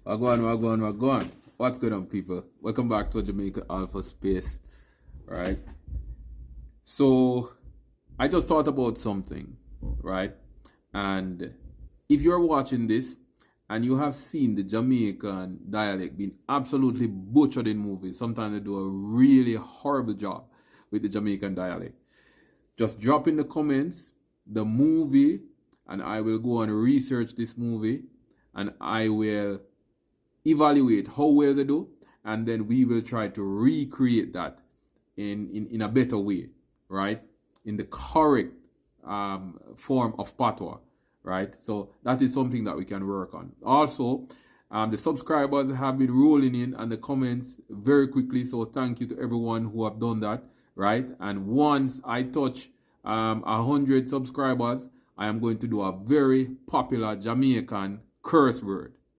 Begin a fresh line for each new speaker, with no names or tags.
Wagwan. What's going on, people? Welcome back to a Jamaica Alpha Space, right? So, I just thought about something, right? And if you're watching this and you have seen the Jamaican dialect being absolutely butchered in movies, sometimes they do a really horrible job with the Jamaican dialect. Just drop in the comments the movie, and I will go and research this movie, and I will evaluate how well they do, and then we will try to recreate that in a better way, right? In the correct form of patois, right? So that is something that we can work on. Also, the subscribers have been rolling in and the comments very quickly, so thank you to everyone who have done that, right? And once I touch 100 subscribers, I am going to do a very popular Jamaican curse word,